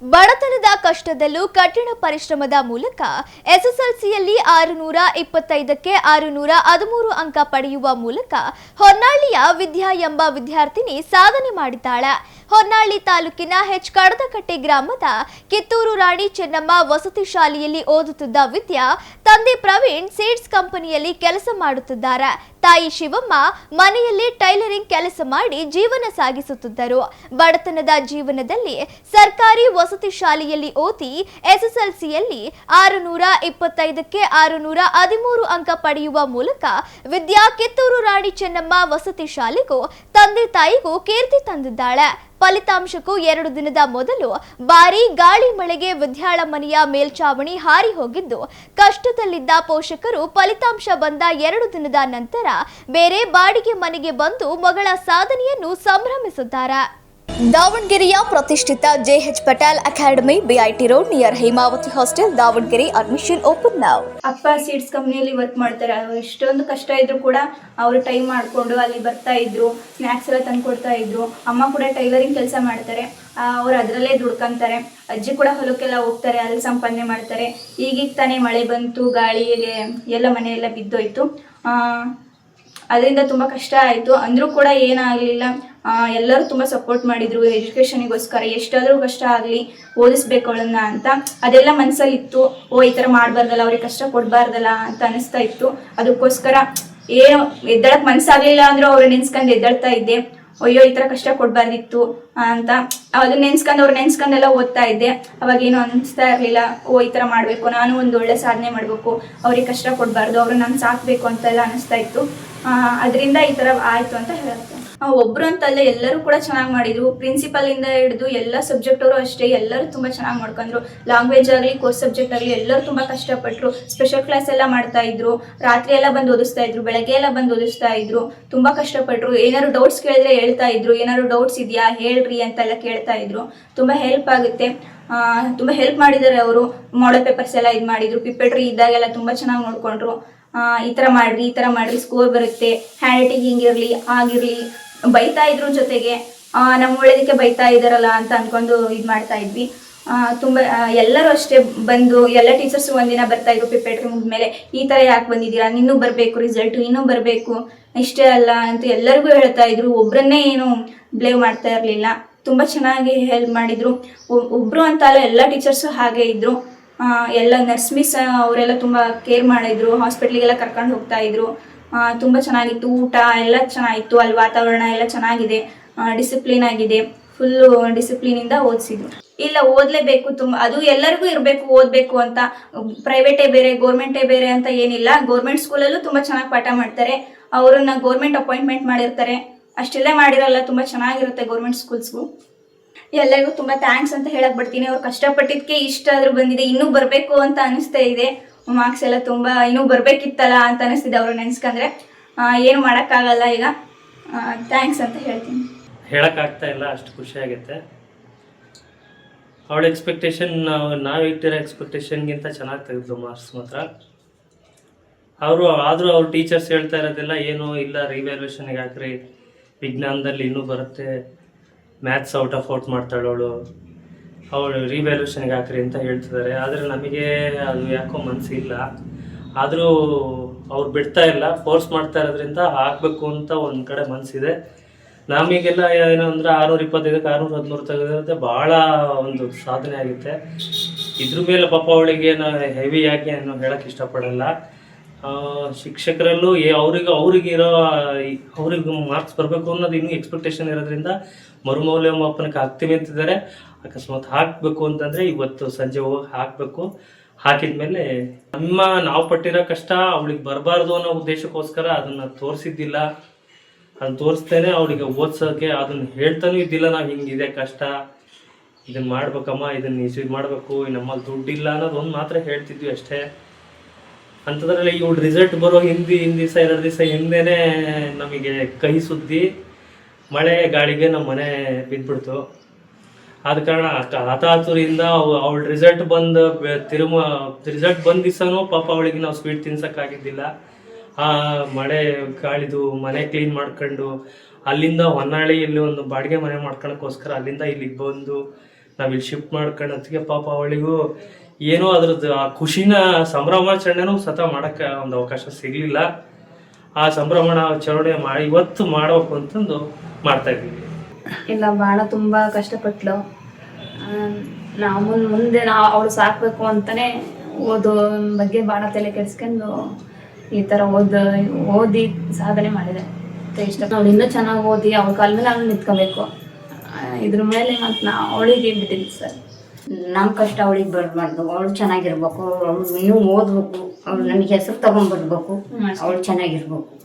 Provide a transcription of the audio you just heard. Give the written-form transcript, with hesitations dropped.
ಬಡತನದ ಕಷ್ಟದಲ್ಲೂ ಕಠಿಣ ಪರಿಶ್ರಮದ ಮೂಲಕ ಎಸ್ಎಸ್ಎಲ್ಸಿಯಲ್ಲಿ 625ಕ್ಕೆ 613 ಅಂಕ ಪಡೆಯುವ ಮೂಲಕ ಹೊನ್ನಾಳಿಯ ವಿದ್ಯಾ ಎಂಬ ವಿದ್ಯಾರ್ಥಿನಿ ಸಾಧನೆ ಮಾಡಿದ್ದಾಳೆ. ಹೊನ್ನಾಳಿ ತಾಲೂಕಿನ ಕಡದಕಟ್ಟೆ ಗ್ರಾಮದ ಕಿತ್ತೂರು ರಾಣಿ ಚೆನ್ನಮ್ಮ ವಸತಿ ಶಾಲೆಯಲ್ಲಿ ಓದುತ್ತಿದ್ದ ವಿದ್ಯಾ ತಂದೆ ಪ್ರವೀಣ್ ಸೀಡ್ಸ್ ಕಂಪನಿಯಲ್ಲಿ ಕೆಲಸ ಮಾಡುತ್ತಿದ್ದಾರೆ. ತಾಯಿ ಶಿವಮ್ಮ ಮನೆಯಲ್ಲಿ ಟೈಲರಿಂಗ್ ಕೆಲಸ ಮಾಡಿ ಜೀವನ ಸಾಗಿಸುತ್ತಿದ್ದರು. ಬಡತನದ ಜೀವನದಲ್ಲಿ ಸರ್ಕಾರಿ ವಸತಿ ಶಾಲೆಯಲ್ಲಿ ಓದಿ ಎಸ್ಎಸ್ಎಲ್ಸಿಯಲ್ಲಿ 625ಕ್ಕೆ 613 ಅಂಕ ಪಡೆಯುವ ಮೂಲಕ ವಿದ್ಯಾ ಕಿತ್ತೂರು ರಾಣಿ ಚೆನ್ನಮ್ಮ ವಸತಿ ಶಾಲೆಗೂ ತಂದೆ ತಾಯಿಗೂ ಕೀರ್ತಿ ತಂದಿದ್ದಾಳೆ. ಫಲಿತಾಂಶಕ್ಕೂ 2 ದಿನದ ಮೊದಲು ಭಾರೀ ಗಾಳಿ ಮಳೆಗೆ ವಿದ್ಯಾಳ ಮನೆಯ ಮೇಲ್ಚಾವಣಿ ಹಾರಿ ಹೋಗಿದ್ದು ಕಷ್ಟದಲ್ಲಿದ್ದ ಪೋಷಕರು ಫಲಿತಾಂಶ ಬಂದ 2 ದಿನದ ನಂತರ ಬೇರೆ ಬಾಡಿಗೆ ಮನೆಗೆ ಬಂದು ಮಗಳ ಸಾಧನೆಯನ್ನು ಸಂಭ್ರಮಿಸಿದ್ದಾರೆ. ದಾವಣಗೆರೆಯ ಪ್ರತಿಷ್ಠಿತ JH Patel academy BIT road near Hemavathi hostel Davangere admission open now. ಅಪ್ಪ ಸೀಡ್ಸ್ ಕಂಪ್ನಿಯಲ್ಲಿ ವರ್ಕ್ ಮಾಡ್ತಾರೆ. ಎಷ್ಟೊಂದು ಕಷ್ಟ ಇದ್ರು ಕೂಡ ಅವರು ಟೈಮ್ ಮಾಡಿಕೊಂಡು ಅಲ್ಲಿ ಬರ್ತಾ ಇದ್ರು, ಸ್ನ್ಯಾಕ್ಸ್ ಎಲ್ಲ ತಂದು ಕೊಡ್ತಾ ಇದ್ರು. ಅಮ್ಮ ಕೂಡ ಟೈಲರಿಂಗ್ ಕೆಲಸ ಮಾಡ್ತಾರೆ, ಅವ್ರು ಅದರಲ್ಲೇ ದುಡ್ಕೊಂತಾರೆ. ಅಜ್ಜಿ ಕೂಡ ಹೊಲಕ್ಕೆಲ್ಲ ಹೋಗ್ತಾರೆ, ಅಲ್ಲಿ ಸಂಪಾದನೆ ಮಾಡ್ತಾರೆ. ಈಗೀಗ ತಾನೇ ಮಳೆ ಬಂತು, ಗಾಳಿಗೆ ಎಲ್ಲ ಮನೆಯೆಲ್ಲ ಬಿದ್ದೋಯ್ತು. ಅದರಿಂದ ತುಂಬ ಕಷ್ಟ ಆಯಿತು. ಅಂದರೂ ಕೂಡ ಏನಾಗಲಿಲ್ಲ, ಎಲ್ಲರೂ ತುಂಬ ಸಪೋರ್ಟ್ ಮಾಡಿದರು ಎಜುಕೇಷನಿಗೋಸ್ಕರ. ಎಷ್ಟಾದರೂ ಕಷ್ಟ ಆಗಲಿ ಓದಿಸ್ಬೇಕು ಅವಳನ್ನ ಅಂತ ಅದೆಲ್ಲ ಮನಸ್ಸಲ್ಲಿ ಇತ್ತು. ಈ ಥರ ಮಾಡಬಾರ್ದಲ್ಲ, ಅವ್ರಿಗೆ ಕಷ್ಟ ಕೊಡಬಾರ್ದಲ್ಲ ಅಂತ ಅನಿಸ್ತಾ ಇತ್ತು. ಅದಕ್ಕೋಸ್ಕರ ಏನು ಎದ್ದೇಳಕ್ಕೆ ಮನಸ್ಸಾಗಲಿಲ್ಲ ಅಂದರೂ ಅವ್ರು ನೆನ್ಸ್ಕೊಂಡು ಎದ್ದೇಳ್ತಾ ಇದ್ದೆ. ಅಯ್ಯೋ ಈ ಥರ ಕಷ್ಟ ಕೊಡಬಾರ್ದಿತ್ತು ಅಂತ ಅದನ್ನ ನೆನ್ಸ್ಕೊಂಡೆಲ್ಲ ಓದ್ತಾ ಇದ್ದೆ. ಅವಾಗೇನು ಅನಿಸ್ತಾ ಇರಲಿಲ್ಲ, ಈ ಥರ ಮಾಡಬೇಕು, ನಾನು ಒಂದು ಒಳ್ಳೆ ಸಾಧನೆ ಮಾಡಬೇಕು, ಅವ್ರಿಗೆ ಕಷ್ಟ ಕೊಡಬಾರ್ದು, ಅವ್ರು ನಾನು ಸಾಕಬೇಕು ಅಂತೆಲ್ಲ ಅನಿಸ್ತಾ ಇತ್ತು. ಅದರಿಂದ ಈ ಥರ ಆಯಿತು ಅಂತ ಹೇಳುತ್ತೆ. ಒಬ್ಬರು ಅಂತಲ್ಲ, ಎಲ್ಲರೂ ಕೂಡ ಚೆನ್ನಾಗಿ ಮಾಡಿದರು. ಪ್ರಿನ್ಸಿಪಲಿಂದ ಹಿಡಿದು ಎಲ್ಲ ಸಬ್ಜೆಕ್ಟ್ ಅವರು ಅಷ್ಟೇ, ಎಲ್ಲರೂ ತುಂಬ ಚೆನ್ನಾಗಿ ಮಾಡ್ಕೊಂಡ್ರು. ಲ್ಯಾಂಗ್ವೇಜ್ ಆಗಲಿ, ಕೋರ್ಸ್ ಸಬ್ಜೆಕ್ಟ್ ಆಗಲಿ ಎಲ್ಲರೂ ತುಂಬ ಕಷ್ಟಪಟ್ಟರು. ಸ್ಪೆಷಲ್ ಕ್ಲಾಸ್ ಎಲ್ಲ ಮಾಡ್ತಾ ಇದ್ರು, ರಾತ್ರಿ ಎಲ್ಲ ಬಂದು ಓದಿಸ್ತಾ ಇದ್ರು, ಬೆಳಗ್ಗೆ ಎಲ್ಲ ಬಂದು ಓದಿಸ್ತಾ ಇದ್ರು. ತುಂಬ ಕಷ್ಟಪಟ್ಟರು. ಏನಾದ್ರು ಡೌಟ್ಸ್ ಕೇಳಿದ್ರೆ ಹೇಳ್ತಾ ಇದ್ರು, ಏನಾದ್ರು ಡೌಟ್ಸ್ ಇದೆಯಾ ಹೇಳ್ರಿ ಅಂತೆಲ್ಲ ಕೇಳ್ತಾ ಇದ್ರು. ತುಂಬ ಹೆಲ್ಪ್ ಆಗುತ್ತೆ. ತುಂಬ ಹೆಲ್ಪ್ ಮಾಡಿದ್ದಾರೆ ಅವರು. ಮಾಡಲ್ ಪೇಪರ್ಸ್ ಎಲ್ಲ ಇದು ಮಾಡಿದ್ರು. ಪಿಪೆಟ್ರಿ ಇದ್ದಾಗೆಲ್ಲ ತುಂಬ ಚೆನ್ನಾಗಿ ನೋಡ್ಕೊಂಡ್ರು. ಈ ಥರ ಮಾಡ್ರಿ ಸ್ಕೋರ್ ಬರುತ್ತೆ, ಹ್ಯಾಂಡ್ ರೈಟಿಂಗ್ ಹಿಂಗಿರಲಿ ಆಗಿರಲಿ ಬೈತಾ ಇದ್ರು. ಜೊತೆಗೆ ನಮ್ಮ ಒಳ್ಳೇದಕ್ಕೆ ಬೈತಾ ಇದ್ದಾರಲ್ಲ ಅಂತ ಅಂದ್ಕೊಂಡು ಇದು ಮಾಡ್ತಾ ಇದ್ವಿ. ತುಂಬ ಎಲ್ಲರೂ ಅಷ್ಟೇ ಬಂದು ಎಲ್ಲ ಟೀಚರ್ಸು ಒಂದಿನ ಬರ್ತಾ ಇದ್ರು. ಪಿಪೆಟ್ರಿ ಮುಗಿದ್ಮೇಲೆ ಈ ಥರ ಯಾಕೆ ಬಂದಿದ್ದೀರಾ, ಇನ್ನೂ ಬರಬೇಕು ರಿಸಲ್ಟು, ಇನ್ನೂ ಬರಬೇಕು, ಇಷ್ಟೇ ಅಲ್ಲ ಅಂತ ಎಲ್ಲರಿಗೂ ಹೇಳ್ತಾ ಇದ್ರು. ಒಬ್ಬರನ್ನೇ ಏನು ಬ್ಲೇವ್ ಮಾಡ್ತಾ ಇರಲಿಲ್ಲ. ತುಂಬ ಚೆನ್ನಾಗಿ ಹೆಲ್ಪ್ ಮಾಡಿದರು. ಒಬ್ಬರು ಅಂತ ಅಲ್ಲ, ಎಲ್ಲ ಟೀಚರ್ಸು ಹಾಗೆ ಇದ್ದರು. ಎಲ್ಲ ನರ್ಸ್ ಮಿಸ್ ಅವರೆಲ್ಲ ತುಂಬ ಕೇರ್ ಮಾಡಿದ್ರು. ಹಾಸ್ಪಿಟ್ಲಿಗೆಲ್ಲ ಕರ್ಕೊಂಡು ಹೋಗ್ತಾ ಇದ್ರು. ತುಂಬ ಚೆನ್ನಾಗಿತ್ತು. ಊಟ ಎಲ್ಲ ಚೆನ್ನಾಗಿತ್ತು. ಅಲ್ಲಿ ವಾತಾವರಣ ಎಲ್ಲ ಚೆನ್ನಾಗಿದೆ, ಡಿಸಿಪ್ಲಿನ್ ಆಗಿದೆ. ಫುಲ್ಲು ಡಿಸಿಪ್ಲಿನಿಂದ ಓದಿಸಿದ್ರು. ಇಲ್ಲ ಓದಲೇಬೇಕು, ತುಂಬ ಅದು ಎಲ್ಲರಿಗೂ ಇರಬೇಕು ಓದಬೇಕು ಅಂತ. ಪ್ರೈವೇಟೇ ಬೇರೆ ಗೌರ್ಮೆಂಟೇ ಬೇರೆ ಅಂತ ಏನಿಲ್ಲ. ಗೌರ್ಮೆಂಟ್ ಸ್ಕೂಲಲ್ಲೂ ತುಂಬ ಚೆನ್ನಾಗಿ ಪಾಠ ಮಾಡ್ತಾರೆ. ಅವರನ್ನು ಗೌರ್ಮೆಂಟ್ ಅಪಾಯಿಂಟ್ಮೆಂಟ್ ಮಾಡಿರ್ತಾರೆ. ಅಷ್ಟೆಲ್ಲೇ ಮಾಡಿರಲ್ಲ, ತುಂಬ ಚೆನ್ನಾಗಿರುತ್ತೆ ಗೌರ್ಮೆಂಟ್ ಸ್ಕೂಲ್ಸ್ಗೂ. ಎಲ್ಲರಿಗೂ ತುಂಬ ಥ್ಯಾಂಕ್ಸ್ ಅಂತ ಹೇಳಕ್ ಬಿಡ್ತೀನಿ. ಅವ್ರು ಕಷ್ಟಪಟ್ಟಿದ್ದಕ್ಕೆ ಇಷ್ಟ ಆದರೂ ಬಂದಿದೆ, ಇನ್ನೂ ಬರಬೇಕು ಅಂತ ಅನಿಸ್ತಾ ಇದೆ. ಮಾರ್ಕ್ಸ್ ಎಲ್ಲ ತುಂಬ ಇನ್ನೂ ಬರಬೇಕಿತ್ತಲ್ಲ ಅಂತ ಅನಿಸ್ತಿದೆ ಅವರು ನೆನೆಸ್ಕೊಂಡ್ರೆ. ಏನು ಮಾಡೋಕ್ಕಾಗಲ್ಲ ಈಗ. ಥ್ಯಾಂಕ್ಸ್ ಅಂತ ಹೇಳ್ತೀನಿ. ಹೇಳೋಕ್ಕಾಗ್ತಾ ಇಲ್ಲ, ಅಷ್ಟು ಖುಷಿಯಾಗುತ್ತೆ. ಅವಳ ಎಕ್ಸ್ಪೆಕ್ಟೇಷನ್ ನಾವು ಇಟ್ಟಿರೋ ಎಕ್ಸ್ಪೆಕ್ಟೇಷನ್ಗಿಂತ ಚೆನ್ನಾಗಿ ತೆಗೆದು ಮಾರ್ಕ್ಸ್ ಮಾತ್ರ. ಆದರೂ ಅವ್ರ ಟೀಚರ್ಸ್ ಹೇಳ್ತಾ ಇರೋದೆಲ್ಲ ಏನು ಇಲ್ಲ, ರಿವ್ಯಾಲ್ಯೂಷನ್ಗೆ ಹಾಕ್ರಿ, ವಿಜ್ಞಾನದಲ್ಲಿ ಇನ್ನೂ ಬರುತ್ತೆ, ಮ್ಯಾಥ್ಸ್ ಔಟ್ ಆಫ್ ಔಟ್ ಮಾಡ್ತಾಳವಳು, ಅವಳು ರಿವ್ಯಾಲ್ಯೂಷನ್ಗೆ ಹಾಕ್ರಿ ಅಂತ ಹೇಳ್ತಿದ್ದಾರೆ. ಆದರೆ ನಮಗೆ ಅದು ಯಾಕೋ ಮನಸ್ಸಿಲ್ಲ. ಆದರೂ ಅವ್ರು ಬಿಡ್ತಾ ಇಲ್ಲ, ಫೋರ್ಸ್ ಮಾಡ್ತಾ ಇರೋದ್ರಿಂದ ಹಾಕಬೇಕು ಅಂತ ಒಂದು ಕಡೆ ಮನಸ್ಸಿದೆ. ನಮಗೆಲ್ಲ ಏನು ಅಂದರೆ 625ಕ್ಕೆ 613 ತೆಗೆದಿರುತ್ತೆ, ಭಾಳ ಒಂದು ಸಾಧನೆ ಆಗುತ್ತೆ. ಇದ್ರ ಮೇಲೆ ಪಾಪ ಅವಳಿಗೆ ನಾನು ಹೆವಿಯಾಗಿ ಏನು ಹೇಳೋಕ್ಕೆ ಇಷ್ಟಪಡಲ್ಲ. ಶಿಕ್ಷಕರಲ್ಲೂ ಅವ್ರಿಗೆ ಮಾರ್ಕ್ಸ್ ಬರಬೇಕು ಅನ್ನೋದು ಇನ್ನೂ ಎಕ್ಸ್ಪೆಕ್ಟೇಷನ್ ಇರೋದ್ರಿಂದ ಮರುಮೌಲ್ಯಮಾಪನಕ್ಕೆ ಹಾಕ್ತೀವಿ ಅಂತಿದ್ದಾರೆ. ಅಕಸ್ಮಾತ್ ಹಾಕಬೇಕು ಅಂತಂದರೆ ಇವತ್ತು ಸಂಜೆ ಹೋಗಿ ಹಾಕಬೇಕು. ಹಾಕಿದ್ಮೇಲೆ ನಾವು ಪಟ್ಟಿರೋ ಕಷ್ಟ ಅವಳಿಗೆ ಬರಬಾರ್ದು ಅನ್ನೋ ಉದ್ದೇಶಕ್ಕೋಸ್ಕರ ಅದನ್ನು ತೋರಿಸಿದ್ದಿಲ್ಲ. ಅದನ್ನು ತೋರಿಸ್ತೇನೆ ಅವಳಿಗೆ ಓದ್ಸೋಕ್ಕೆ ಅದನ್ನು ಹೇಳ್ತಾನೂ ಇದ್ದಿಲ್ಲ. ನಾವು ಹಿಂಗಿದೆ ಕಷ್ಟ, ಇದನ್ನು ಮಾಡ್ಬೇಕಮ್ಮ, ಇದನ್ನು ಇದು ಮಾಡಬೇಕು, ನಮ್ಮಲ್ಲಿ ದುಡ್ಡಿಲ್ಲ ಅನ್ನೋದು ಒಂದು ಮಾತ್ರ ಹೇಳ್ತಿದ್ವಿ ಅಷ್ಟೇ. ಅಂಥದ್ರಲ್ಲಿ ಇವಳು ರಿಸಲ್ಟ್ ಬರೋ ಹಿಂದಿನ ದಿವಸ 2 ದಿವಸ ಹಿಂದೆನೇ ನಮಗೆ ಕಹಿ ಸುದ್ದಿ, ಮಳೆ ಗಾಳಿಗೆ ನಮ್ಮ ಮನೆ ಬಿದ್ದುಬಿಡ್ತು. ಆದ ಕಾರಣ ಹತಾತುರಿಯಿಂದ ಅವಳು ರಿಸಲ್ಟ್ ಬಂದ ದಿವಸನೂ ಪಾಪ ಅವಳಿಗೆ ನಾವು ಸ್ವೀಟ್ ತಿನ್ಸೋಕ್ಕಾಗಿದ್ದಿಲ್ಲ. ಆ ಮಳೆ ಗಾಳಿದು ಮನೆ ಕ್ಲೀನ್ ಮಾಡ್ಕೊಂಡು ಅಲ್ಲಿಂದ ಹೊನ್ನಾಳಿಯಲ್ಲಿ ಒಂದು ಬಾಡಿಗೆ ಮನೆ ಮಾಡ್ಕೊಳಕ್ಕೋಸ್ಕರ ಅಲ್ಲಿಂದ ಇಲ್ಲಿಗೆ ಬಂದು ನಾವಿಲ್ಲಿ ಶಿಫ್ಟ್ ಮಾಡ್ಕೊಳ್ಳೋತ್ತಿಗೆ ಪಾಪ ಅವಳಿಗೂ ಏನೋ ಅದ್ರದ್ದು ಆ ಖುಷಿನ ಸಂಭ್ರಮಾಚರಣೆನೂ ಸತ ಮಾಡೋಕ್ಕೆ ಒಂದು ಅವಕಾಶ ಸಿಗಲಿಲ್ಲ. ಆ ಸಂಭ್ರಮಾಚರಣೆ ಇವತ್ತು ಮಾಡಬೇಕು ಅಂತಂದು ಮಾಡ್ತಾ ಇದ್ದೀವಿ. ಇಲ್ಲ, ಭಾಳ ತುಂಬ ಕಷ್ಟಪಟ್ಲು. ನಾವು ಮುಂದೆ ಅವಳು ಸಾಕಬೇಕು ಅಂತಲೇ ಓದೋ ಬಗ್ಗೆ ಭಾಳ ತಲೆ ಕೆಡಿಸ್ಕೊಂಡು ಈ ಥರ ಓದಿ ಸಾಧನೆ ಮಾಡಿದೆ ಅಂತ ಇಷ್ಟ. ಅವಳು ಇನ್ನೂ ಚೆನ್ನಾಗಿ ಓದಿ ಅವಳ ಕಾಲ ಮೇಲೆ ಅವಳು ನಿಂತ್ಕೋಬೇಕು, ಇದ್ರ ಮೇಲೆ ಮತ್ತು ಅವಳಿಗೆ ಬಿಟ್ಟಿದ್ವಿ ಸರ್. ನಮ್ಮ ಕಷ್ಟ ಅವಳಿಗೆ ಬರಬಾರ್ದು, ಅವಳು ಚೆನ್ನಾಗಿರ್ಬೇಕು, ಅವಳು ಇನ್ನೂ ಓದಬೇಕು, ಅವಳು ನಮಗೆ ಹೆಸರು ತಗೊಂಡ್ಬರ್ಬೇಕು, ಅವಳು ಚೆನ್ನಾಗಿರ್ಬೇಕು.